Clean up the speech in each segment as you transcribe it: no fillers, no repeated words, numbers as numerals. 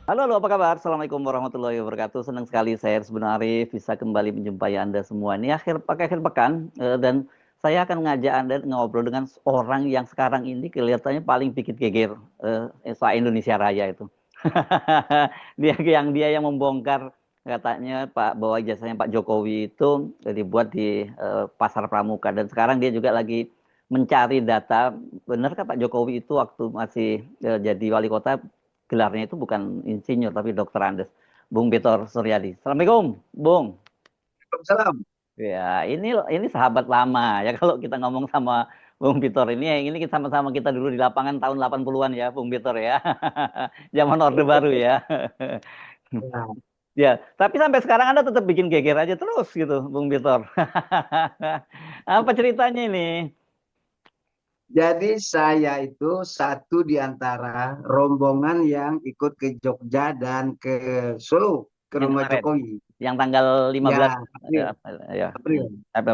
Halo, halo, apa kabar? Assalamualaikum warahmatullahi wabarakatuh. Senang sekali saya sebenarnya bisa kembali menjumpai Anda semua. Ini akhir pekan, dan saya akan ngajak Anda ngobrol dengan orang yang sekarang ini kelihatannya paling bikin geger se-Indonesia Raya itu. Dia yang membongkar katanya bahwa ijazahnya Pak Jokowi itu dibuat di Pasar Pramuka, dan sekarang dia juga lagi mencari data benar kan Pak Jokowi itu waktu masih jadi wali kota gelarnya itu bukan insinyur tapi dokter Andes. Bung Pitor Suryadi. Assalamualaikum, Bung. Waalaikumsalam. Ya, ini sahabat lama ya kalau kita ngomong sama Bung Pitor ini sama-sama kita dulu di lapangan tahun 80-an ya, Bung Pitor ya. Zaman Orde Baru ya. Ya, Ya, tapi sampai sekarang Anda tetap bikin geger aja terus gitu, Bung Pitor. Apa ceritanya ini? jadi saya itu satu di antara rombongan yang ikut ke Jogja dan ke Solo ke Yang rumah kemarin, Jokowi. yang tanggal 15 Ya, April. ya, April.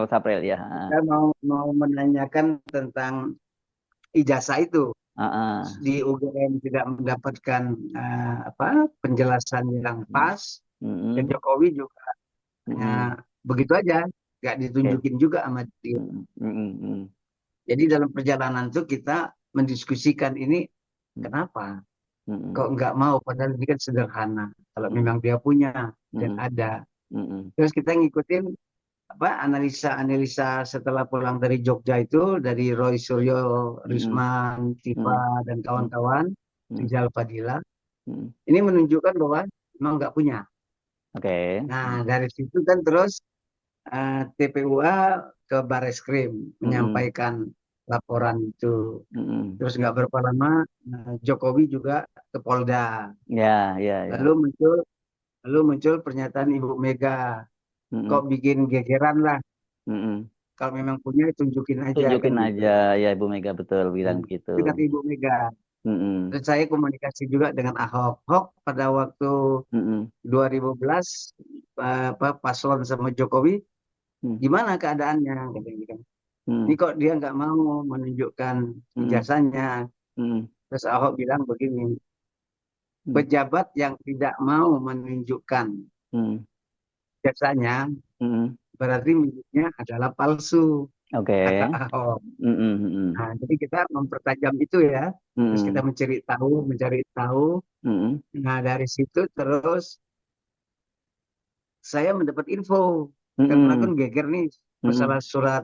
April ya. Kita mau menanyakan tentang ijazah itu. Heeh. Di UGM tidak mendapatkan apa penjelasan yang pas. Dan Mm-mm. Jokowi juga hanya Mm-mm. begitu aja, nggak Oke. ditunjukin juga sama dia. Mm-mm. Mm-mm. Jadi dalam perjalanan itu kita mendiskusikan ini kenapa Mm-mm. kok nggak mau, padahal ini kan sederhana. Kalau Mm-mm. memang dia punya dan Mm-mm. ada. Mm-mm. Terus kita ngikutin apa analisa-analisa setelah pulang dari Jogja itu dari Roy Suryo, Mm-mm. Risman, Mm-mm. Tifa dan kawan-kawan, Mm-mm. Rizal Fadila. Mm-mm. Ini menunjukkan bahwa memang nggak punya. Oke. Nah dari situ kan terus TPUA ke Bareskrim Mm-mm. menyampaikan laporan itu. Mm-mm. Terus nggak berapa lama Jokowi juga ke Polda. Ya, ya, Lalu ya. muncul lalu muncul pernyataan Ibu Mega, kok Mm-mm. bikin gegeran lah. Mm-mm. Kalau memang punya tunjukin aja kan Tunjukin gitu. aja ya, Ibu Mega betul bilang Hmm. begitu. Itu kata Ibu Mega. Mm-mm. Terus saya komunikasi juga dengan Ahok. Ahok pada waktu Mm-mm. 2011 apa paslon sama Jokowi, Mm-mm. gimana keadaannya? Katanya gitu. Ini Mm-mm. kok dia nggak mau menunjukkan Mm-mm. ijazahnya. Mm-mm. Terus Ahok bilang begini, Mm-mm. pejabat yang tidak mau menunjukkan Mm-mm. ijazahnya Mm-mm. berarti miliknya adalah palsu, kata Oke. Ahok. Mm-mm. Mm-mm. Nah, jadi kita mempertajam itu ya. Terus kita Mm-mm. mencari tahu. Mm-mm. Nah, dari situ terus saya mendapat info karena kan Mm-mm. geger nih Mm-mm. masalah surat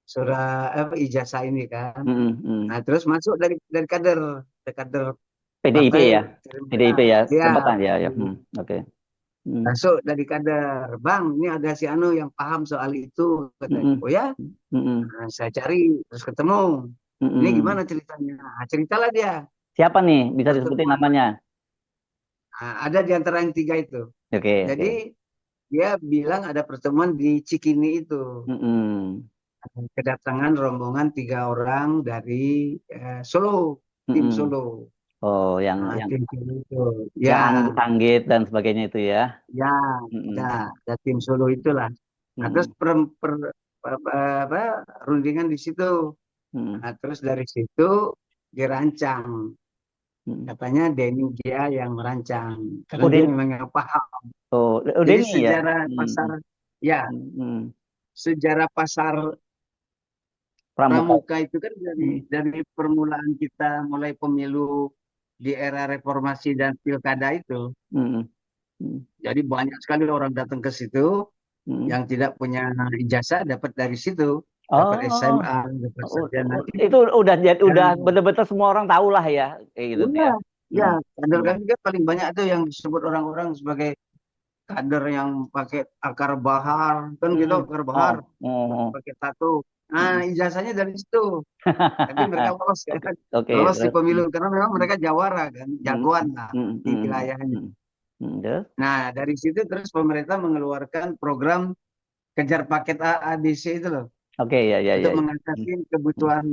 surat ijazah ini kan. Mm-mm. Mm-mm. Nah, terus masuk dari kader PDIP partai ya, PDIP Gerindra. ya, Ya, sempetan ya, ya. Oke. Hmm. masuk dari kader. Bang, ini ada si Anu yang paham soal itu katanya. Mm-mm. Oh ya, Mm-mm. nah, saya cari terus ketemu. Ini gimana Mm-mm. ceritanya? Nah, ceritalah dia. Siapa nih? Bisa disebutin Pertemuan. namanya? Nah, ada di antara yang tiga itu. Oke, Jadi oke. dia bilang ada pertemuan di Cikini itu. Mm-mm. Kedatangan rombongan tiga orang dari Solo, tim Mm-mm. Solo. Oh, yang Nah, yang tim Solo itu. Ya, yang Anggit dan sebagainya itu ya. ya, ada, Mm-mm. ada tim Solo itulah. Nah, terus Mm-mm. apa, rundingan di situ. Mm-mm. Nah, terus dari situ dirancang. Mm-mm. Katanya Denny dia yang merancang. Karena Oh, dia memang yang paham. Jadi Denny ya. sejarah pasar, Mm-mm. ya, Mm-mm. sejarah pasar Pramuka. Pramuka itu kan Mm. dari permulaan kita mulai pemilu di era reformasi dan pilkada itu. Mm-mm. Mm. Jadi banyak sekali orang datang ke situ Mm. yang tidak punya ijazah dapat dari situ, dapat Oh, SMA, dapat sarjana. itu udah Dan bener-bener semua orang tahu lah ya, kayak gitu tuh ya, ya. ya, Mm. kader Mm. kami kan paling banyak itu yang disebut orang-orang sebagai kader yang pakai akar bahar, kan gitu Mm. akar bahar, Oh, oh, oh. pakai tato. Nah, Mm. ijazahnya dari situ. Tapi mereka lolos ya, Oke, oke, lolos di terus. pemilu karena memang mereka jawara kan, Mm. jagoan lah Mm. di Mm. wilayahnya. Mm. Mm. Terus? Nah, dari situ terus pemerintah mengeluarkan program kejar paket A, A, B, C itu loh, Oke, ya, ya, untuk ya, ya. Mm. mengatasi kebutuhan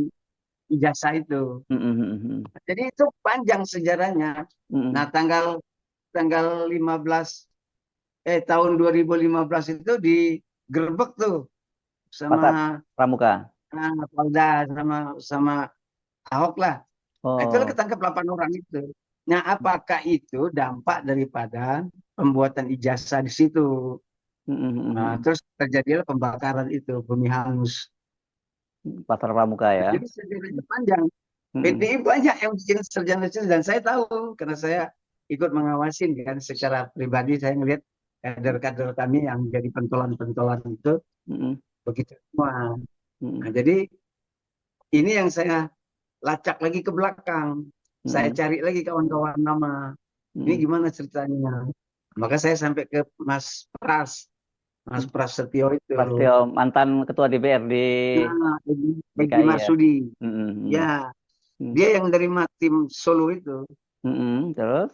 ijazah itu. Mm. Mm. Mm. Mm. Jadi itu panjang sejarahnya. Nah, Mm. tanggal tanggal 15 tahun 2015 itu digerebek tuh sama Pasar Pramuka. Polda sama sama Ahok lah. Nah, itu Oh, ketangkep 8 orang itu. Nah, apakah itu dampak daripada pembuatan ijazah di situ? Nah, Mm-mm. terus terjadilah pembakaran itu, bumi hangus. Pasar Pramuka ya. Jadi sejarahnya panjang. Mm-mm. PDI banyak yang bikin sarjana-sarjana dan saya tahu karena saya ikut mengawasin kan secara pribadi saya ngelihat kader-kader kami yang jadi pentolan-pentolan itu Mm-mm. begitu semua. Nah, Mm-mm. jadi ini yang saya lacak lagi ke belakang. Saya Mm-mm. cari lagi kawan-kawan nama. Ini Mm-mm. gimana ceritanya? Maka saya sampai ke Mas Prasetyo itu. Prasetyo, mantan ketua DPRD Nah, Egy DKI ya. Marsudi. Mm-mm. Ya, Mm-mm. dia yang dari tim Solo itu. Mm-mm. Terus?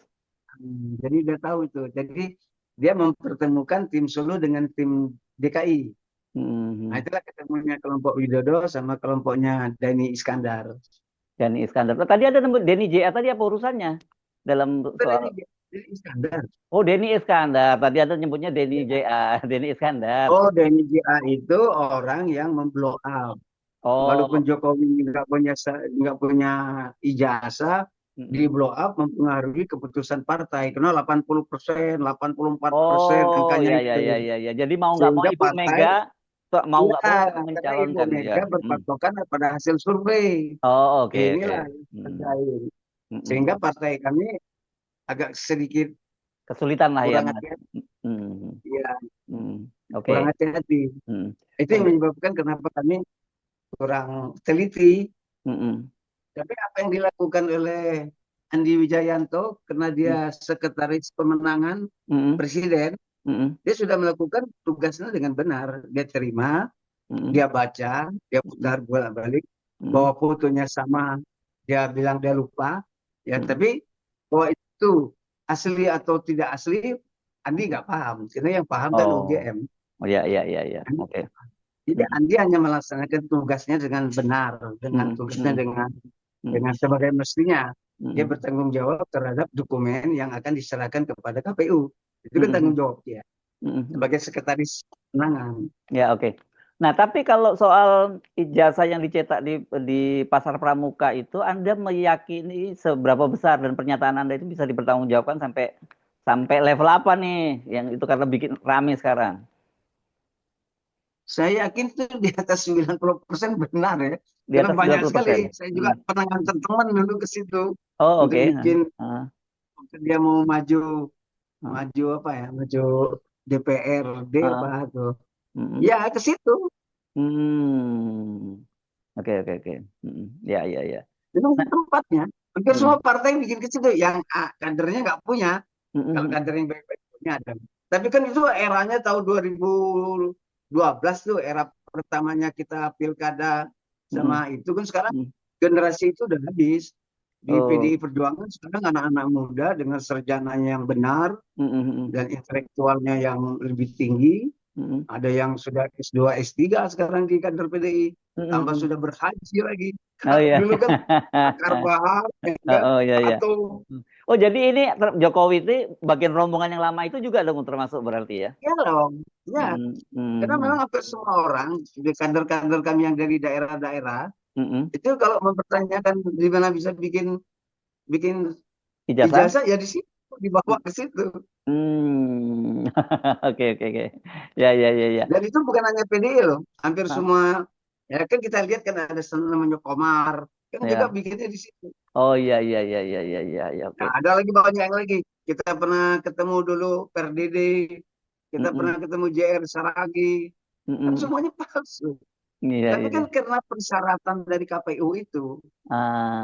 Jadi dia tahu itu. Jadi dia mempertemukan tim Solo dengan tim DKI. Nah, Mm-mm. itulah ketemunya kelompok Widodo sama kelompoknya Dani Iskandar. Denny Iskandar. Oh, tadi ada nemu Denny JA tadi apa urusannya dalam Bukan soal? Dani Iskandar. Oh, Denny Iskandar. Tadi ada nyebutnya Denny JA, Denny Iskandar. Oh, Denny JA itu orang yang memblow up. Walaupun Oh, Jokowi nggak punya ijazah, di mm-mm. blow up mempengaruhi keputusan partai. Karena 80%, 84% Oh, angkanya ya, ya, ya, itu. ya, ya. Jadi mau nggak mau Sehingga Ibu Mega, partai, mau ya, nggak mau karena Ibu mencalonkan ya. Mega Mm. berpatokan pada hasil survei. Oh, oke, oke. Inilah yang Mm, terjadi. mm, Sehingga mm. partai kami agak sedikit Kesulitan lah ya, kurang Mas. hati-hati. Mm, Ya, mm. Oke. kurang hati-hati. Mm. Itu yang Oke. menyebabkan kenapa kami kurang teliti. Mm, Tapi apa yang dilakukan oleh Andi Wijayanto karena dia mm, sekretaris pemenangan mm, presiden, mm, dia sudah melakukan tugasnya dengan benar. Dia terima, mm, dia baca, dia mm, putar bolak-balik, mm, bahwa fotonya sama, dia bilang dia lupa. Ya, mm, tapi bahwa itu asli atau tidak asli, Andi mm. nggak paham. Karena yang paham kan Oh, UGM. oh ya, ya, ya, ya. Oke. Jadi Mm, Andi hanya melaksanakan tugasnya dengan benar, dengan mm, tugasnya mm, dengan mm, sebagai mestinya. Dia mm, bertanggung jawab terhadap dokumen yang akan diserahkan kepada KPU. Itu kan tanggung mm, jawab dia mm, mm. sebagai sekretaris penangan. Ya, oke. Nah, tapi kalau soal ijazah yang dicetak di Pasar Pramuka itu, Anda meyakini seberapa besar dan pernyataan Anda itu bisa dipertanggungjawabkan sampai sampai level apa nih? Yang itu karena bikin rame sekarang. Saya yakin itu di atas 90% benar ya. Di Karena atas banyak 90%. sekali. Saya juga Hmm. pernah ngantar teman dulu ke situ Oh, untuk oke. bikin Ah, dia mau maju ah, maju apa ya? Maju DPRD apa ah, tuh. mm, Ya ke situ. hmm. Oke, oke, oke. Ya, ya, ya. Memang Nah, di tempatnya. Hampir semua mm, partai bikin ke situ. Yang kadernya nggak punya. mm, Kalau mm, kader yang baik-baik punya ada. Tapi kan itu eranya tahun 2012 tuh, era pertamanya kita pilkada mm, sama itu kan sekarang mm. generasi itu udah habis. Di Oh, PDI Perjuangan sekarang anak-anak muda dengan sarjananya yang benar mm, mm, mm, dan intelektualnya yang lebih tinggi. mm, Ada yang sudah S2, S3 sekarang di kader PDI. mm, mm, Tambah mm. sudah berhaji lagi. Oh Kalau iya. dulu kan akar bahar, ya Oh, kan? oh, iya, iya. Atau Oh, jadi ini Jokowi itu bagian rombongan yang lama itu juga dong termasuk berarti ya? ya dong. Ya, Mm, karena mm, memang hampir semua orang, di kader-kader kami yang dari daerah-daerah, mm, mm. itu kalau mempertanyakan di mana bisa bikin bikin Ijazah? ijazah, ya di situ, dibawa ke situ. Hmm. Oke, oke, oke. Ya, ya, ya, ya. Dan itu bukan hanya PDI loh, hampir Ah, semua, ya kan kita lihat kan ada namanya Komar, kan juga ya. bikinnya di situ. Oh, iya, iya, iya, iya, iya, iya, ya, oke. Nah, ada lagi banyak yang lagi. Kita pernah ketemu dulu PRDD, kita pernah Mm-mm. ketemu JR Saragi, kan Mm-mm. semuanya palsu. Iya, Tapi kan iya. karena persyaratan dari KPU itu,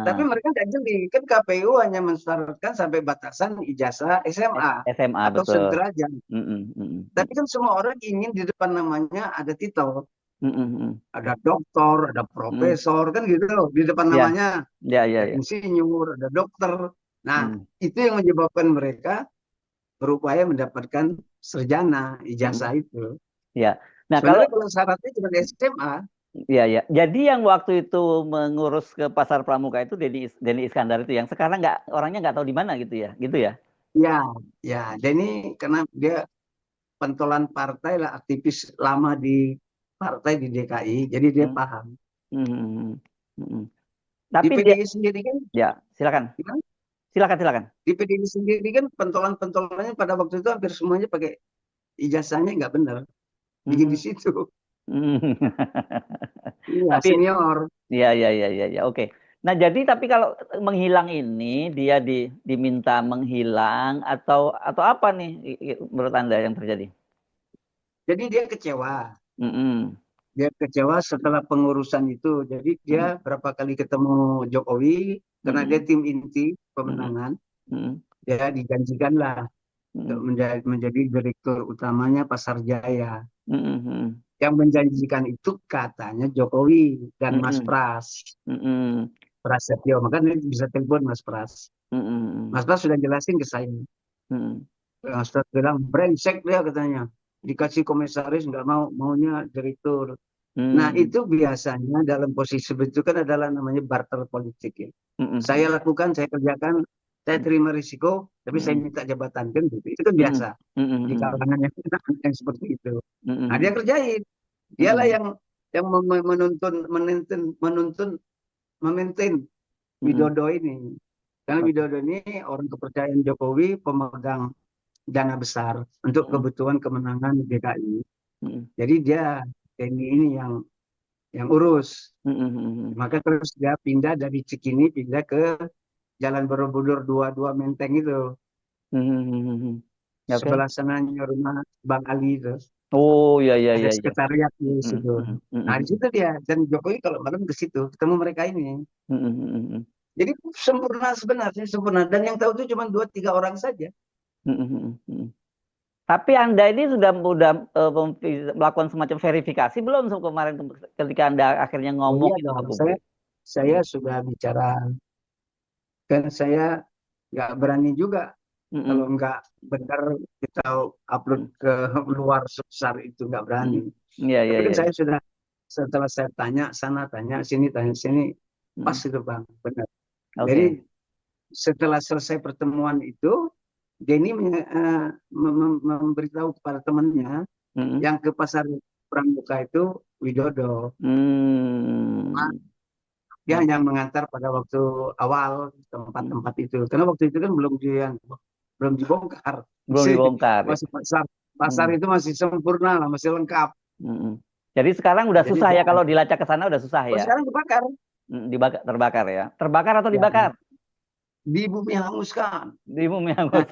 tapi Ah, mereka nggak jeli. Kan KPU hanya mensyaratkan sampai batasan ijazah SMA SMA atau betul. sederajat. Mm-mm, mm-mm, Tapi kan semua orang ingin di depan namanya ada titel. mm-mm, mm-mm. Ada doktor, ada Mm. profesor, kan gitu loh. Di depan Ya, namanya ya, ya, ada ya. insinyur, ada dokter. Nah, Mm. itu yang menyebabkan mereka berupaya mendapatkan sarjana, ijazah Mm-mm. itu. Ya. Nah, kalau Sebenarnya kalau syaratnya cuma SMA, ya, ya. Jadi yang waktu itu mengurus ke Pasar Pramuka itu Denny Iskandar itu yang sekarang nggak orangnya nggak tahu di mana gitu ya? ya, ya. Dan ini karena dia pentolan partai lah, aktivis lama di partai di DKI, jadi dia Hmm. paham. Hmm. Hmm. Hmm. Di Tapi dia PDI sendiri kan, ya silakan. gimana? Silakan, silakan. Di PDI sendiri kan pentolan-pentolannya pada waktu itu hampir semuanya pakai ijazahnya nggak benar, bikin di Hmm. situ. Hmm. Iya, Tapi senior. ya, ya, ya, ya, ya, oke. Nah, jadi tapi kalau menghilang ini dia diminta menghilang atau apa nih menurut Anda yang terjadi? Jadi dia kecewa. Mm-mm. Dia kecewa setelah pengurusan itu. Jadi dia Mm-mm. berapa kali ketemu Jokowi, karena dia Mm-mm. tim inti Mm-mm. pemenangan, Mm-mm. dia dijanjikanlah untuk Mm-mm. menjadi direktur utamanya Pasar Jaya. Mm-mm. Yang menjanjikan itu katanya Jokowi dan Mas Mm-mm. Pras. Mm-mm. Prasetyo, makanya bisa telepon Mas Pras. Mm-mm. Mas Pras sudah jelasin ke saya. Mm-mm. Mas Pras bilang, brengsek dia katanya. Dikasih komisaris nggak mau, maunya direktur. Nah, Mm-mm. itu biasanya dalam posisi itu kan adalah namanya barter politik ya. Saya Mm-mm. lakukan, saya kerjakan, saya terima risiko, tapi saya Mm-mm. minta jabatan kan gitu. Itu kan biasa Mm-mm. di Mm-mm. kalangan yang seperti itu. Nah, dia Mm-mm. kerjain. Dialah Mm-mm. yang menuntun memaintain Mm-mm. Widodo ini. Karena Oke. Widodo ini orang kepercayaan Jokowi, pemegang dana besar untuk Mm-mm. kebutuhan kemenangan DKI. Mm-mm. Jadi dia ini yang urus. Mm-mm. Maka terus dia pindah dari Cikini pindah ke Jalan Borobudur 22 Menteng itu. Mm-mm. Oke. Sebelah sananya rumah Bang Ali itu. Oh, ya, ya, Ada ya, ya. sekretariat di situ. Mm-mm. Nah, di Mm-mm. situ dia. Dan Jokowi kalau malam ke situ, ketemu mereka ini. Mm-mm. Jadi sempurna sebenarnya, sempurna. Dan yang tahu itu cuma 2-3 orang saja. Mm-mm. Tapi Anda ini sudah melakukan semacam verifikasi belum kemarin ketika Anda akhirnya Oh ngomong iya itu ke dong, saya publik? saya Mm. sudah bicara. Kan saya nggak berani juga kalau Mm-mm. nggak benar kita upload Mm. ke luar sebesar itu, nggak berani. Mm. Iya, iya, Tapi kan iya. saya sudah, setelah saya tanya sini, pas Mm. itu Bang, benar. Jadi Oke. setelah selesai pertemuan itu, Denny memberitahu kepada temannya Mm. yang ke pasar Pramuka itu Widodo. Mm. Dia Oke. hanya mengantar pada waktu awal Mm. tempat-tempat itu. Karena waktu itu kan belum dibongkar. Belum Masih dibongkar ya. masih pasar Mm. itu masih sempurna lah, masih lengkap. Mm. Jadi sekarang udah Jadi susah dia, ya kalau dilacak ke sana udah susah oh ya. sekarang dibakar. Dibakar, terbakar ya. Terbakar atau Ya, dibakar? di bumi hanguskan. Di bumi hangus.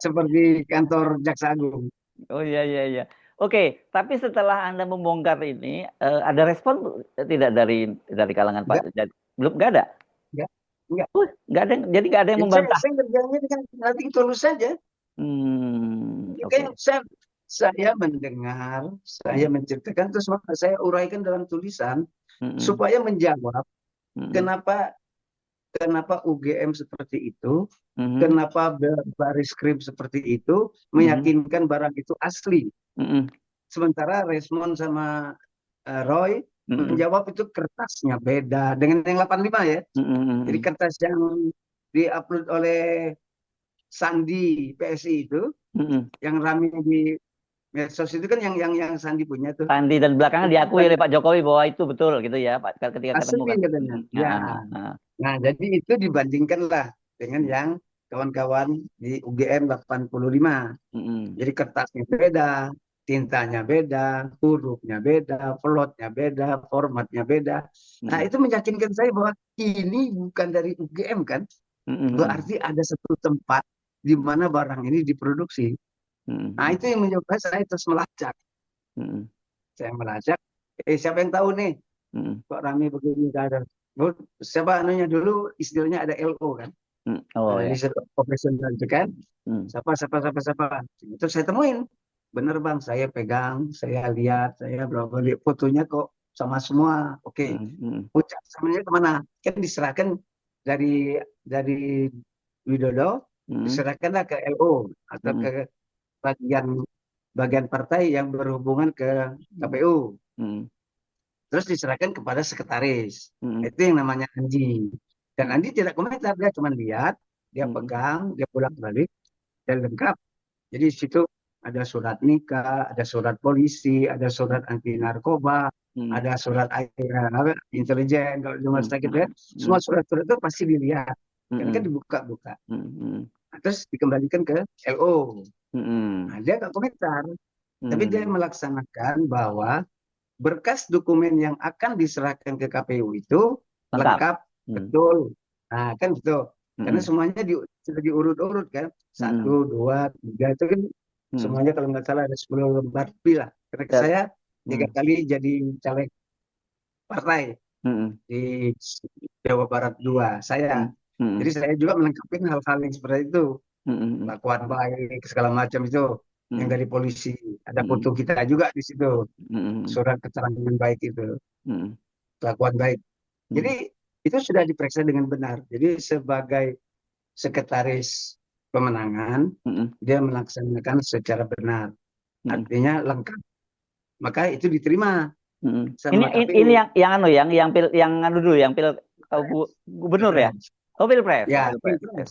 Seperti kantor Jaksa Agung. Oh, iya, iya, iya. Oke, tapi setelah Anda membongkar ini, ada respon tidak dari kalangan Pak? Enggak, Belum, nggak ada. enggak, enggak. Nggak ada, jadi nggak ada yang Jadi membantah. saya kerjanya dengan nanti tulus saja. Oke. Kayak saya mendengar, saya Hmm, menceritakan, terus maka saya uraikan dalam tulisan hmm, supaya menjawab hmm, kenapa kenapa UGM seperti itu, hmm, kenapa baris krim seperti itu, hmm, meyakinkan barang itu asli. hmm, Sementara Resmond sama Roy hmm, menjawab itu kertasnya beda dengan yang 85 ya. hmm, Jadi hmm, kertas yang diupload oleh Sandi PSI itu, hmm. yang rame di medsos itu kan yang Sandi punya tuh. Sandi dan belakangan Itu diakui oleh Pak Jokowi bahwa itu betul gitu ya, Pak, ketika ketemu asli kan. katanya. Ya. Nah, jadi itu dibandingkanlah dengan yang kawan-kawan di UGM 85. Hmm, Jadi kertasnya beda, tintanya beda, hurufnya beda, plotnya beda, formatnya beda. Nah, hmm, itu meyakinkan saya bahwa ini bukan dari UGM kan? hmm, hmm, Berarti ada satu tempat di mana barang ini diproduksi. Nah, hmm, itu yang menyebabkan saya terus melacak. hmm, Saya melacak, siapa yang tahu nih hmm, kok rame begini ada. Oh, siapa anunya dulu istilahnya ada LO kan? hmm. Oh ya. Riset profesional itu kan? Hmm, Siapa. Itu saya temuin. Bener bang, saya pegang, saya lihat, saya berapa lihat fotonya kok sama semua. Oke, hmm, hmm, ucap samanya kemana? Kan diserahkan dari Widodo, hmm, diserahkanlah ke LO atau hmm, ke bagian bagian partai yang berhubungan ke hmm, KPU. hmm, Terus diserahkan kepada sekretaris. hmm, Itu yang namanya Andi. Dan hmm, Andi tidak komentar, dia cuma lihat, dia hmm, pegang, dia bolak-balik, dan lengkap. Jadi di situ ada surat nikah, ada surat polisi, ada surat anti narkoba, hmm, ada surat intelijen, kalau cuma hmm, sakit ya. hmm, Semua hmm, surat-surat itu pasti dilihat. kan mm, dibuka-buka. mm, Nah, terus dikembalikan ke LO. mm, Nah, dia nggak komentar, tapi dia mm. melaksanakan bahwa berkas dokumen yang akan diserahkan ke KPU itu Lengkap. lengkap, Mm, betul. Nah, kan gitu. Karena mm, semuanya sudah diurut-urut kan. mm, 1, 2, 3 itu kan mm. semuanya kalau nggak salah ada 10 lembar lebih lah. Karena Dan- saya 3 mm, kali jadi caleg partai mm, di Jawa Barat 2. Saya. mm, mm, Jadi saya juga melengkapi hal-hal yang seperti itu. mm, mm, Kelakuan baik, segala macam itu yang mm, dari polisi. Ada mm, foto kita juga di situ. mm, Surat keterangan baik itu. mm, Kelakuan baik. mm, Jadi itu sudah diperiksa dengan benar. Jadi sebagai sekretaris pemenangan, mm, dia melaksanakan secara benar. mm. Artinya lengkap. Maka itu diterima Mm. Ini sama ini KPU. yang anu yang anu dulu yang gubernur ya. Pilpres. Oh pilpres, oh Ya, pilpres. Oke. pilpres.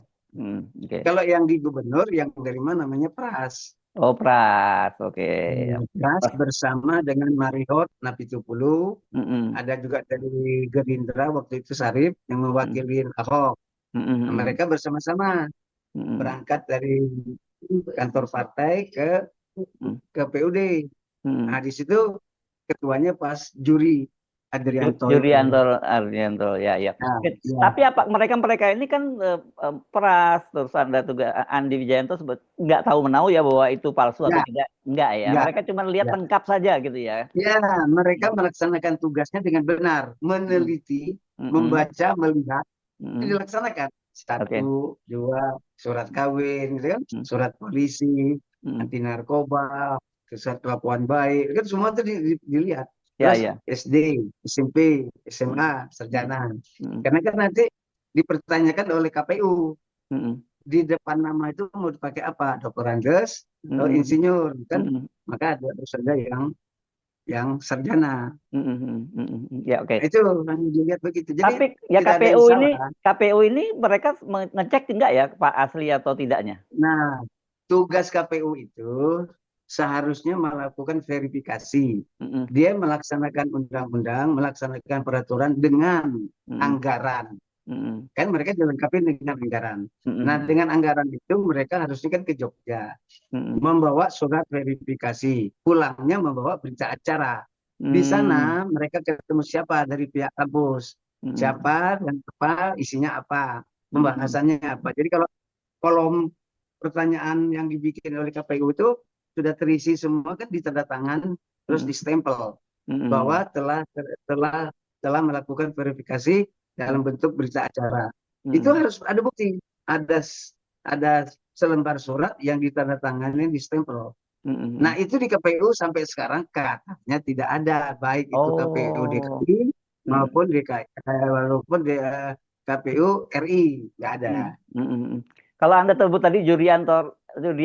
Oke. Kalau yang di gubernur, yang menerima namanya Pras. Oh pras, oke. Pras Pras. bersama dengan Marihot Napitupulu. Mm-mm. Ada juga dari Gerindra waktu itu Sarip yang Mm-mm. mewakili Ahok. Nah, Mm-mm. mereka bersama-sama Mm-mm. berangkat dari kantor partai ke KPUD. Nah, Mm-mm. di situ ketuanya pas juri Adrianto itu. Jurianto Ardianto ya ya. Nah, Oke, ya, tapi apa mereka ini kan Pras terus Anda juga Andi Wijayanto nggak tahu menahu ya bahwa itu palsu atau ya, tidak enggak ya. ya, Mereka cuma lihat ya. lengkap saja gitu ya. Ya, mereka melaksanakan tugasnya dengan benar, Mm. meneliti, Mm-mm. membaca, melihat, itu Mm-mm. dilaksanakan. Oke. 1, 2, surat kawin, gitu kan? Mm. Surat polisi, Mm. anti narkoba, surat kelakuan baik, kan semua itu dilihat. Ya Terus ya. SD, SMP, Mm. SMA, Mm. sarjana. Mm. Karena kan nanti dipertanyakan oleh KPU Mm. di depan nama itu mau dipakai apa? Dokter Andes atau Mm. insinyur kan? Mm. Maka ada saja yang sarjana. Mm. Mm. Ya oke. Nah, itu yang dilihat begitu. Jadi Tapi ya tidak ada yang salah. KPU ini mereka ngecek enggak ya Pak asli atau tidaknya? Nah, tugas KPU itu seharusnya melakukan verifikasi. Mm. Dia melaksanakan undang-undang, melaksanakan peraturan dengan Mm. anggaran. Mm. Kan mereka dilengkapi dengan anggaran. Nah, Mm. dengan anggaran itu mereka harusnya kan ke Jogja. Mm. Membawa surat verifikasi. Pulangnya membawa berita acara. Di Mm. sana mereka ketemu siapa dari pihak kampus. Mm. Siapa dan apa, isinya apa, Mm. pembahasannya apa. Jadi kalau kolom pertanyaan yang dibikin oleh KPU itu sudah terisi semua kan ditanda tangan terus Mm. distempel Mm. bahwa telah melakukan verifikasi dalam bentuk berita acara. Itu Mm. harus ada bukti, ada selembar surat yang ditandatangani di stempel. Nah, Mm. itu di KPU sampai sekarang katanya tidak ada, baik itu KPU Oh. DKI Mm. maupun walaupun di KPU RI nggak ada. Mm. Mm. Kalau Anda sebut tadi Juri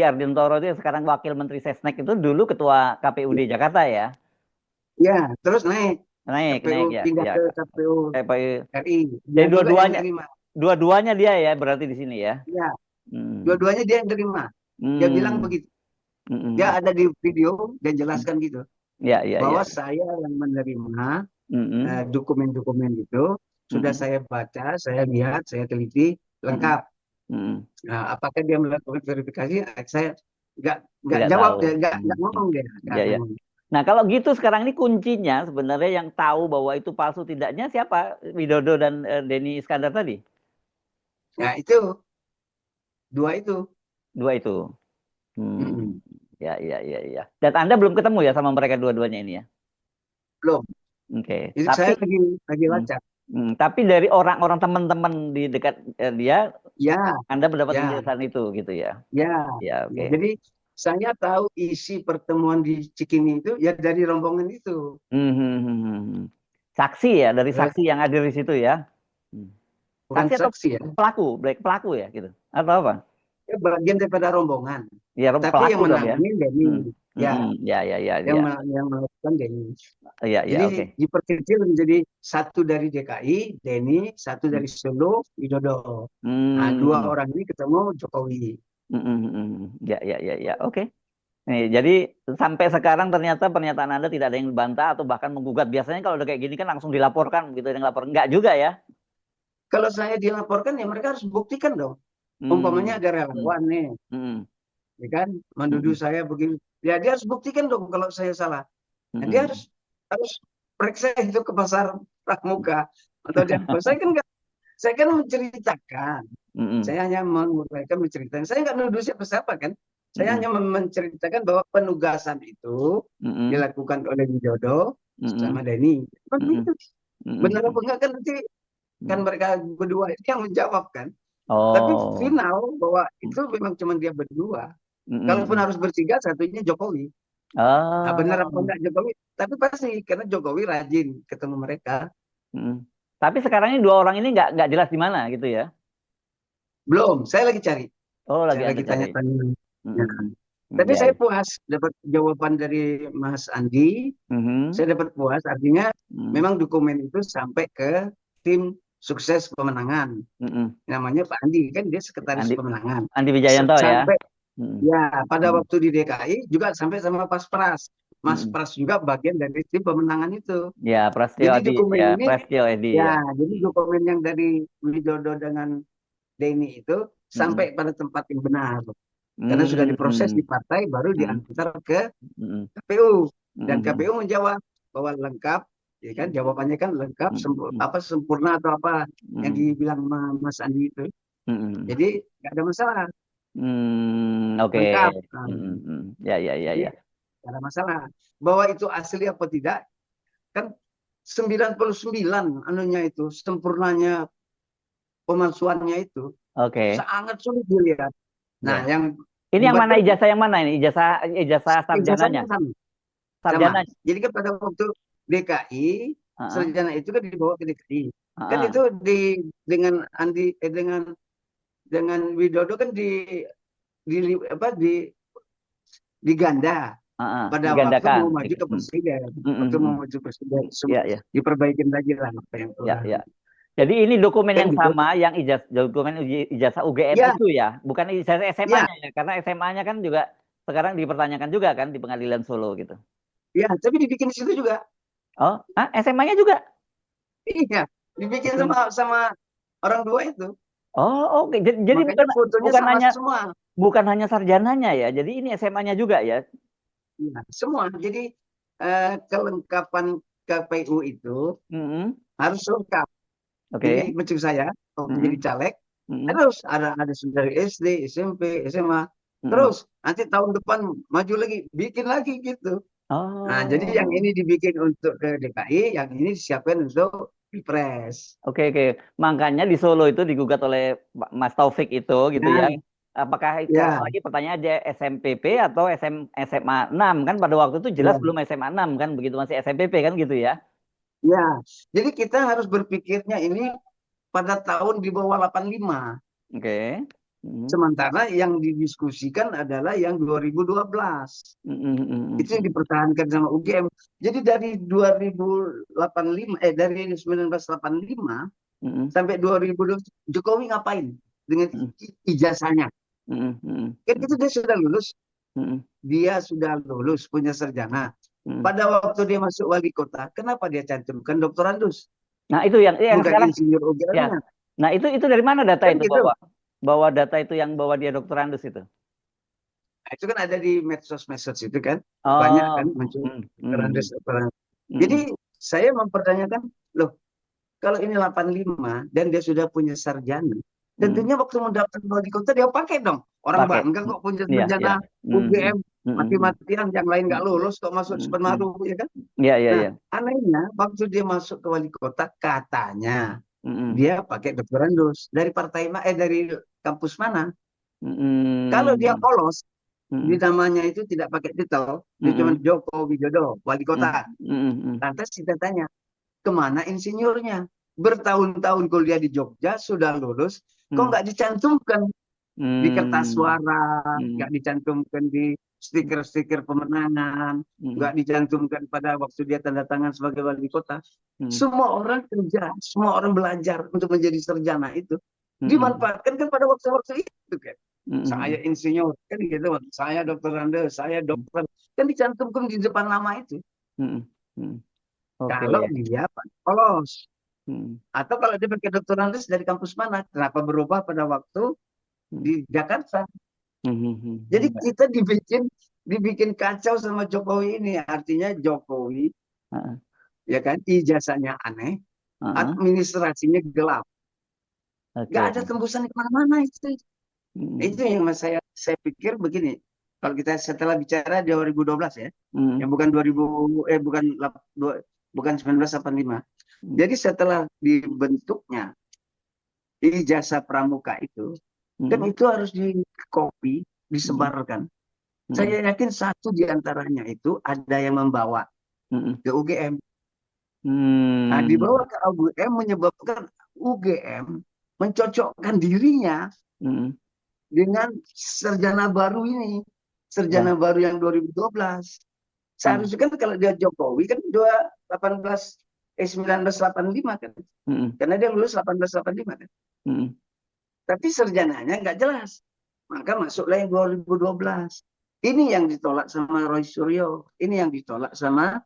Ardintoro itu yang sekarang Wakil Menteri Sesnek itu dulu Ketua KPUD Jakarta ya? Ya, terus naik Naik KPU ya. pindah Ya. ke KPU KPU. RI, dia Jadi juga yang terima. dua-duanya dia ya berarti di sini ya. Ya, Hmm. dua-duanya dia yang terima. Dia bilang Hmm. begitu. Hmm. Dia ada di video dan jelaskan gitu Ya, ya, ya. bahwa saya yang menerima Hmm. dokumen-dokumen itu sudah Hmm. saya baca, saya lihat, saya teliti Hmm. lengkap. Hmm. Nah, apakah dia melakukan verifikasi? Saya nggak Tidak jawab tahu. dia, nggak Hmm. ngomong dia, nggak Ya, ya. ngomong. Nah, kalau gitu sekarang ini kuncinya sebenarnya yang tahu bahwa itu palsu tidaknya siapa? Widodo dan Denny Iskandar tadi? Nah, itu dua itu. Dua itu. Hmm. Mm-mm. Ya, ya, ya, ya. Dan Anda belum ketemu ya sama mereka dua-duanya ini ya? Belum. Oke. Itu Tapi saya lagi hmm, lacak. tapi dari orang-orang teman-teman di dekat dia, Ya, Anda mendapat ya, penjelasan itu gitu ya? ya, Ya, ya. oke. Jadi saya tahu isi pertemuan di Cikini itu ya dari rombongan itu. Hmm, hmm, hmm, hmm, hmm. Saksi ya, dari Terus saksi yang hadir di situ ya? Hmm. bukan Saksi atau saksi ya, pelaku ya gitu? Atau apa? ya bagian daripada rombongan. Ya Tapi yang pelaku dong ya? menangani Denny, Hmm. ya, Hmm, ya, ya, ya, yang ya, yang melakukan Denny. ya, ya, Jadi oke. diperkecil menjadi satu dari DKI, Denny, satu Hmm, dari Solo, Widodo. Nah, dua hmm, orang ini ketemu Jokowi. hmm, hmm, hmm. Ya, ya, ya, ya, oke. Nih, jadi sampai sekarang ternyata pernyataan Anda tidak ada yang dibantah atau bahkan menggugat. Biasanya kalau udah kayak gini kan langsung dilaporkan gitu, yang lapor. Enggak juga ya? kalau saya dilaporkan ya mereka harus buktikan dong. Umpamanya Hmm. ada relawan nih, Hmm. ya kan, menuduh Hmm. saya begini. Ya dia harus buktikan dong kalau saya salah. Nah, dia Hmm. harus periksa itu ke pasar pramuka atau dia. Saya kan menceritakan. Hmm. Saya hanya menguraikan menceritakan. Saya nggak nuduh siapa-siapa kan. Saya Hmm. hanya menceritakan bahwa penugasan itu Hmm. dilakukan oleh Widodo Hmm. sama Denny. Kan Hmm. begitu. Hmm. Benar apa Hmm. enggak kan nanti kan Hmm. mereka berdua ini yang menjawab kan. Tapi Oh. final bahwa Hmm. itu memang cuma dia berdua. Kalaupun Hmm. harus bertiga, satunya Jokowi. Nah, benar apa Oh. enggak Jokowi? Tapi pasti karena Jokowi rajin ketemu mereka. Hmm. Tapi sekarang ini dua orang ini nggak jelas di mana gitu ya? Belum, saya lagi cari. Oh, lagi Saya Anda lagi cari. tanya-tanya. Ya. Hmm. Tapi Ya, saya ya. puas dapat jawaban dari Mas Andi. Hmm. Saya dapat puas, artinya Hmm. memang dokumen itu sampai ke tim sukses pemenangan. Hmm. Namanya Pak Andi, kan dia sekretaris Andi pemenangan. Andi Wijayanto ya. Sampai, Hmm. ya, pada Hmm. waktu di DKI juga sampai sama Mas Pras. Mas Hmm. Pras juga bagian dari tim pemenangan itu. Ya, Prasetyo Jadi Adi, dokumen ya ini, Prasetyo Edi ya, ya. jadi Hmm. dokumen yang dari Widodo dengan Denny itu Hmm. sampai pada tempat yang benar. Karena sudah diproses Hmm. di partai, baru Hmm. diantar ke Hmm. KPU. Dan Hmm. KPU menjawab bahwa lengkap, ya kan, jawabannya kan lengkap, Hmm. apa sempurna atau apa yang Hmm. dibilang Mas Andi itu. Hmm. Jadi nggak ada masalah, Hmm. Oke. lengkap. Hmm. Hmm. Ya, ya, ya, Jadi ya. nggak ada masalah. Bahwa itu asli apa tidak, kan 99 anunya itu, sempurnanya pemalsuannya itu Oke. sangat sulit dilihat. Nah, Ya. yang Ini yang mana hebatnya ijazah yang mana ini? Ijazah ijazahnya sarjananya. sama. Sama. Sarjananya. Jadi kan pada waktu DKI, Heeh. sarjana itu kan dibawa ke DKI. Kan Heeh. itu dengan dengan Widodo kan di apa diganda Heeh. pada waktu Digandakan. mau maju ke Hmm. presiden. Hmm. Waktu Hmm. mau Hmm. maju presiden Ya, ya. diperbaikin lagi lah apa yang Ya, kurang. ya. Jadi ini dokumen Kan yang gitu. sama yang ijazah UGM Ya, itu ya, bukan ijazah ya, SMA-nya ya, karena SMA-nya kan juga sekarang dipertanyakan juga kan di Pengadilan Solo gitu. ya, tapi dibikin di situ juga. Oh, SMA-nya juga? Iya, dibikin Hmm. sama sama orang dua itu. Oh, oke. Jadi Makanya bukan fotonya bukan sama hanya semua. sarjananya ya. Jadi ini SMA-nya juga ya. Ya, semua. Jadi kelengkapan KPU itu Hmm. harus lengkap. Jadi Oke. maksud saya waktu jadi Hmm. caleg Hmm. terus ada dari SD, SMP, SMA, Hmm. terus nanti tahun depan maju lagi, bikin lagi gitu. Nah, jadi yang Oh. ini dibikin untuk ke DKI, yang ini disiapkan untuk Pilpres. Oke, oke. Makanya di Solo itu digugat oleh Mas Taufik itu gitu ya. Nah, Apakah sekarang ya, lagi pertanyaan dia SMPP atau SMA 6 kan pada waktu itu jelas ya, belum SMA 6 kan begitu masih SMPP kan gitu ya. ya. Jadi kita harus berpikirnya ini pada tahun di bawah 85. Oke. Hmm. Sementara yang didiskusikan adalah yang 2012. Hmm, hmm, Itu yang dipertahankan sama UGM. Jadi dari 2085 dari 1985 hmm, hmm, sampai 2020 Jokowi ngapain dengan hmm, ijazahnya? hmm, hmm, Kan hmm, itu hmm, dia sudah lulus punya sarjana. hmm. Pada waktu dia masuk wali kota, kenapa dia cantumkan doktorandus, Nah, itu yang bukan sekarang insinyur ya. UGM-nya? Nah, itu dari mana data Kan itu gitu. bawa? Bawa data itu yang bawa dia doktorandus itu. Nah, itu kan ada di medsos-medsos itu kan, banyak kan Oh. muncul Hmm, doktorandus. hmm, Jadi hmm, saya mempertanyakan, loh, kalau ini 85 dan dia sudah punya sarjana, hmm. tentunya waktu mendaftar wali kota dia pakai dong. Orang Pakai. bangga kok punya Iya, iya. sarjana Hmm, hmm, UGM hmm, hmm, mati-matian, yang lain nggak hmm, lulus kok masuk hmm, hmm. sepenuh ya kan. Iya, iya, Nah, iya. anehnya waktu dia masuk ke wali kota katanya Hmm, hmm, dia pakai doktorandus dari dari kampus mana? Kalau dia hmm, polos, di hmm, namanya itu tidak pakai titel, dia cuma hmm, Joko Widodo, wali hmm, kota. hmm, hmm, Lantas kita tanya, kemana insinyurnya? Bertahun-tahun kuliah di Jogja, sudah lulus, kok hmm, nggak dicantumkan di kertas hmm, suara, hmm, nggak dicantumkan di stiker-stiker pemenangan, hmm, nggak dicantumkan pada waktu dia tanda tangan sebagai wali kota. hmm, Semua orang kerja, semua orang belajar untuk menjadi sarjana itu. hmm, Dimanfaatkan kan pada waktu-waktu itu kan. hmm, Saya insinyur, kan gitu. Saya dokter Anda, saya dokter. Kan dicantumkan di depan nama itu. hmm, hmm. Oke. Kalau dia polos. Hmm. Atau kalau dia pakai doktoralis dari kampus mana? Kenapa berubah pada waktu Hmm. di Jakarta? Hmm. Hmm. Jadi Hmm. kita dibikin kacau sama Jokowi ini. Artinya Jokowi, Heeh. ya kan, ijazahnya aneh, Heeh. administrasinya gelap. Nggak Oke. ada tembusan di mana-mana itu. Hmm. Itu yang saya pikir begini. Kalau kita setelah bicara 2012 ya, Hmm. yang bukan 2000 bukan bukan 1985. Hmm. Jadi setelah dibentuknya ijazah pramuka itu, kan Hmm. itu harus di copy, Hmm. disebarkan. Hmm. Saya yakin satu di antaranya itu ada yang membawa Hmm. ke UGM. Nah, Hmm. dibawa ke UGM menyebabkan UGM mencocokkan dirinya Hmm. dengan sarjana baru ini. Ya. Sarjana baru yang 2012. Hmm. Seharusnya kan kalau dia Jokowi kan 1985 kan. Hmm. Karena dia lulus 1885 kan. Hmm. Tapi sarjananya nggak jelas. Maka masuklah yang 2012. Ini yang ditolak sama Roy Suryo. Ini yang ditolak sama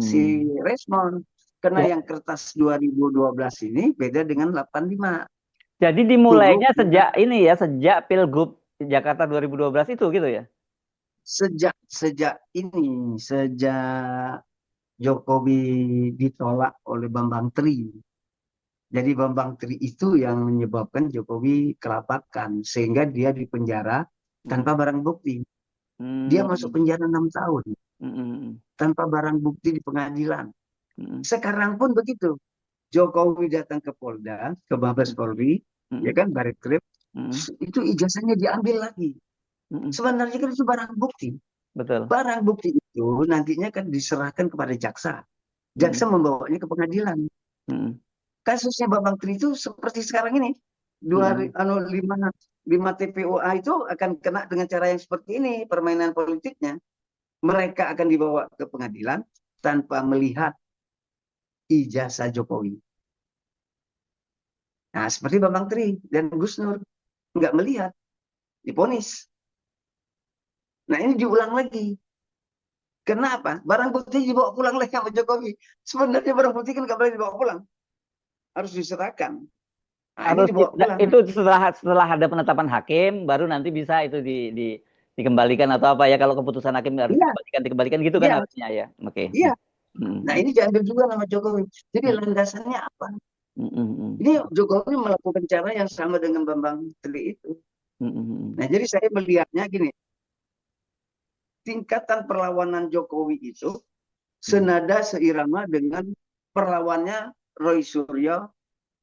si Hmm. Resmond. Karena Ya, yang kertas 2012 ini beda dengan 85. jadi Huruf dimulainya dengan sejak ini ya, sejak Pilgub Jakarta 2012 itu gitu ya? sejak sejak ini, sejak Jokowi ditolak oleh Bambang Tri. Jadi Bambang Tri itu yang menyebabkan Jokowi kelabakan sehingga dia dipenjara Hmm. tanpa barang bukti. Dia masuk Hmm. penjara 6 tahun Hmm. tanpa barang bukti di pengadilan. Hmm. Sekarang pun begitu. Jokowi datang ke Polda, ke Mabes Hmm. Polri, ya Hmm. kan, Barreskrim, Hmm. itu ijazahnya diambil lagi. Hmm. Sebenarnya kan itu barang bukti. Betul. Barang bukti itu nantinya kan diserahkan kepada jaksa. Hmm. Jaksa membawanya ke pengadilan. Hmm. Kasusnya Bambang Tri itu seperti sekarang ini. Hmm. Lima TPOA itu akan kena dengan cara yang seperti ini, permainan politiknya. Mereka akan dibawa ke pengadilan tanpa melihat ijazah Jokowi. Nah, seperti Bambang Tri dan Gus Nur nggak melihat, diponis. Nah, ini diulang lagi. Kenapa? Barang bukti dibawa pulang lagi sama Jokowi. Sebenarnya barang bukti kan nggak boleh dibawa pulang, harus diserahkan. Nah, ini Harus dibawa pulang. itu setelah setelah ada penetapan hakim baru nanti bisa itu dikembalikan atau apa ya, kalau keputusan hakim harus Iya, dikembalikan gitu kan iya, harusnya ya. Oke. iya. Nah, Hmm. ini diambil juga nama Jokowi. Jadi Hmm. landasannya apa? Hmm. Hmm. Ini Jokowi melakukan cara yang sama dengan Bambang Tri itu. Hmm. Hmm. Nah, jadi saya melihatnya gini, tingkatan perlawanan Jokowi itu Hmm. senada seirama dengan perlawannya Roy Suryo,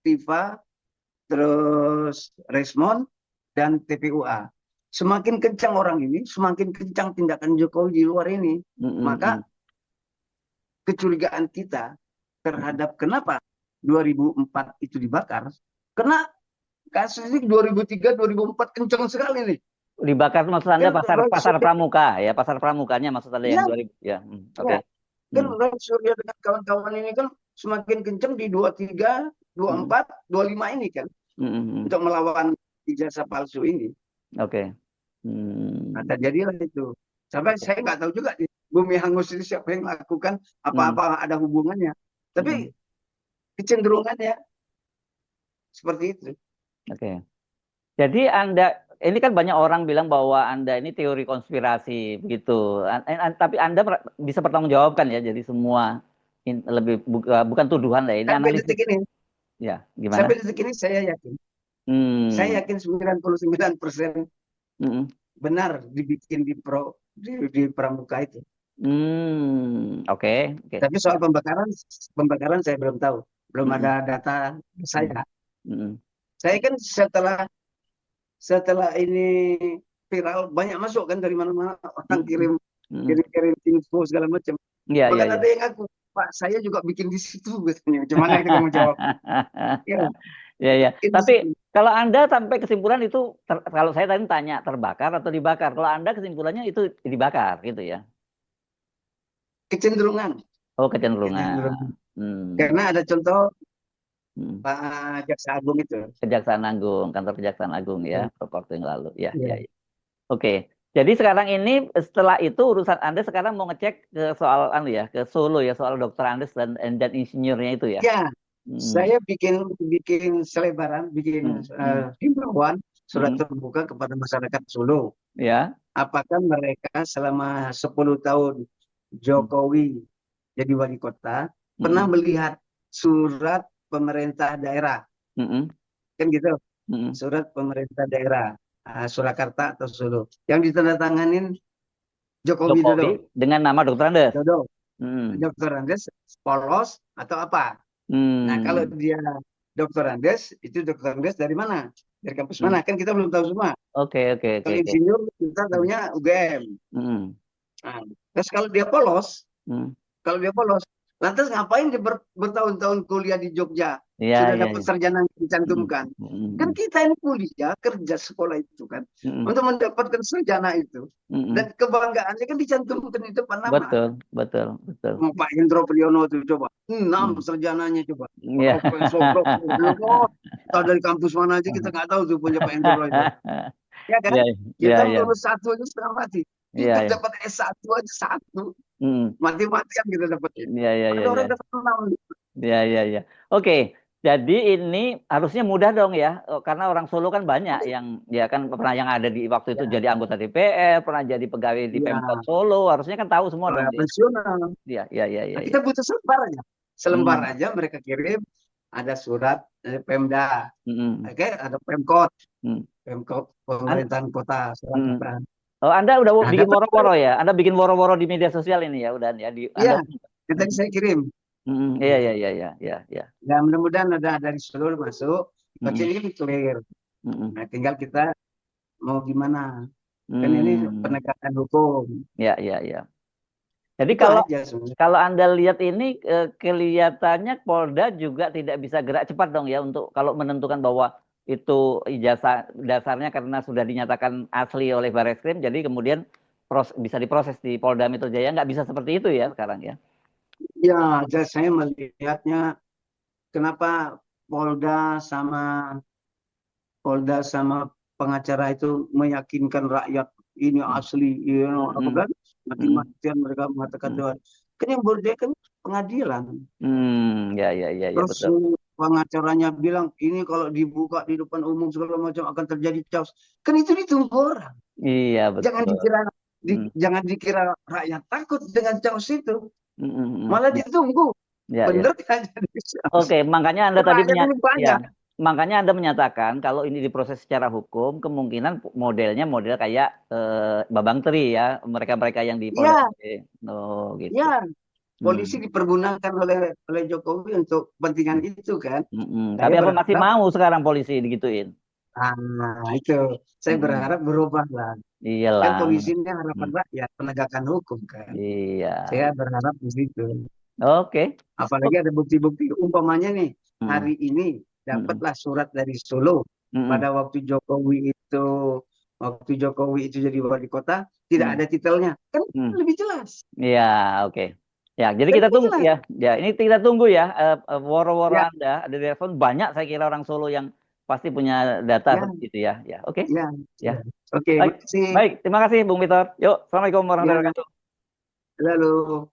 Tifa, terus Resmond, dan TPUA. Semakin kencang orang ini, semakin kencang tindakan Jokowi di luar ini. Hmm. Maka Hmm. kecurigaan kita terhadap kenapa 2004 itu dibakar, karena kasus ini 2003, 2004 kencang sekali nih. Dibakar maksud Anda Kan pasar Roy pasar Suryo, pramuka ya, pasar pramukanya maksud Anda yang ya, 2000 ya. Oke. ya, kan Hmm. Roy Suryo dengan kawan-kawan ini kan semakin kencang di 23, Hmm. 24, 25 ini kan, Hmm. Hmm. untuk melawan ijazah palsu ini. Oke. Nah, Hmm. terjadilah itu. Sampai Oke. saya nggak tahu juga nih, bumi hangus ini siapa yang lakukan, Hmm. apa-apa ada hubungannya. Hmm. Tapi kecenderungannya seperti itu. Oke. Jadi Anda ini kan banyak orang bilang bahwa Anda ini teori konspirasi begitu. Tapi Anda bisa pertanggungjawabkan ya. Jadi semua bukan tuduhan lah, ini Sampai analisis detik ini, ya. Gimana? sampai detik ini saya yakin. Saya Hmm. yakin 99% Hmm. benar dibikin di pramuka itu. Hmm. Oke. Oke. Tapi soal Ya. pembakaran saya belum tahu. Belum Hmm. ada data Hmm. saya. Hmm. Saya kan setelah setelah ini viral banyak masuk kan dari mana-mana orang Hmm. kirim Hmm. kirim kirim info segala macam. Iya, iya, Bahkan iya. ada yang aku, Pak, saya juga bikin di situ katanya. Gimana kita mau jawab? Ya, Ya, ya. bikin di Tapi situ. kalau Anda sampai kesimpulan itu, kalau saya tadi tanya terbakar atau dibakar, kalau Anda kesimpulannya itu dibakar gitu ya. Kecenderungan, Oh, kecenderungan. kecenderungan. Hmm. Karena ada contoh Hmm. Pak Jaksa Agung itu. Kejaksaan Agung, kantor Kejaksaan Agung ya, Ya, beberapa waktu yang lalu. Ya, ya, ya. ya. Oke. Jadi sekarang ini setelah itu urusan Anda sekarang mau ngecek ke soal anu ya, ke Solo ya, soal dokter Andes dan insinyurnya itu ya. Ya, Saya bikin selebaran, bikin himbauan surat terbuka kepada masyarakat Solo. Ya. Apakah mereka selama 10 tahun Jokowi jadi wali kota pernah melihat surat pemerintah daerah? Kan gitu, surat pemerintah daerah Surakarta atau Solo yang ditandatanganin Jokowi Dodo dengan nama Dr. Andes. Dr. Andes polos atau apa? Nah, kalau dia Dr. Andes, itu Dr. Andes dari mana? Dari kampus mana? Kan kita belum tahu semua. Oke. Kalau insinyur kita tahunya UGM. Nah, terus kalau dia polos, lantas ngapain dia bertahun-tahun kuliah di Jogja? Sudah dapat sarjana dicantumkan. Kan kita ini kuliah, kerja sekolah itu kan. Untuk mendapatkan sarjana itu. Dan kebanggaannya kan dicantumkan itu depan nama. Betul. Pak Hendro Priyono itu coba. 6 sarjananya coba. Profesor, tahu dari kampus mana aja kita nggak tahu tuh punya Pak Hendro itu. Ya kan? Kita lulus 1 aja setengah mati. Kita dapat S1 aja 1. Mati-matian kita dapat. Ada orang dapat 6. Ya. Oke. Jadi ini harusnya mudah dong ya, karena orang Solo kan banyak yang ya kan pernah yang ada di waktu itu jadi anggota DPR, pernah jadi pegawai di Pemkot Solo, harusnya kan tahu semua dong. Pensiunan. Iya. Kita butuh selembar aja. Selembar aja mereka kirim, ada surat dari Pemda, oke, ada Pemkot, pemerintahan kota Surakarta. Oh, Anda udah bikin woro-woro ya? Anda bikin woro-woro di media sosial ini ya, udah ya? Iya, tadi saya kirim. Iya. Ya, mudah-mudahan ada dari seluruh masuk. Kecil ini clear. Nah, tinggal kita mau gimana? Kan ini penegakan hukum. Ya. Jadi kalau Anda lihat ini kelihatannya Polda juga tidak bisa gerak cepat dong ya untuk kalau menentukan bahwa itu ijazah dasarnya karena sudah dinyatakan asli oleh Barreskrim, jadi kemudian bisa diproses di Polda Metro Jaya, nggak bisa seperti itu ya sekarang ya? Ya, saya melihatnya kenapa Polda sama pengacara itu meyakinkan rakyat ini asli, apa kan? Mati-matian mereka mengatakan Tuhan. Kan yang berdaya kan pengadilan. Ya, terus betul. Pengacaranya bilang ini kalau dibuka di depan umum segala macam akan terjadi chaos. Kan itu ditunggu orang. Iya, betul. Jangan dikira rakyat takut dengan chaos itu. Malah ditunggu. Bener kan? Oke, makanya Anda tadi makanya Anda menyatakan kalau ini diproses secara hukum, kemungkinan modelnya model kayak Babang Tri ya, mereka-mereka yang di Polda. Gitu. Ya, polisi dipergunakan oleh Jokowi untuk kepentingan itu kan. Tapi apa masih mau sekarang polisi digituin? Itu saya berharap berubah lah. Iyalah. Kan polisi ini harapan rakyat, penegakan hukum kan. Iya. Saya berharap begitu. Oke. Apalagi ada bukti-bukti umpamanya nih hari ini dapatlah surat dari Solo pada waktu Jokowi itu jadi wali kota tidak ada titelnya kan lebih jelas. Iya, oke. Ya, jadi kita tunggu ya. Ya, ini kita tunggu ya. Woro-woro Anda ada telepon banyak saya kira orang Solo yang pasti punya data seperti itu ya. Ya, oke. Ya. Oke. Baik, terima kasih Bung Victor. Yuk, assalamualaikum warahmatullahi wabarakatuh. Halo.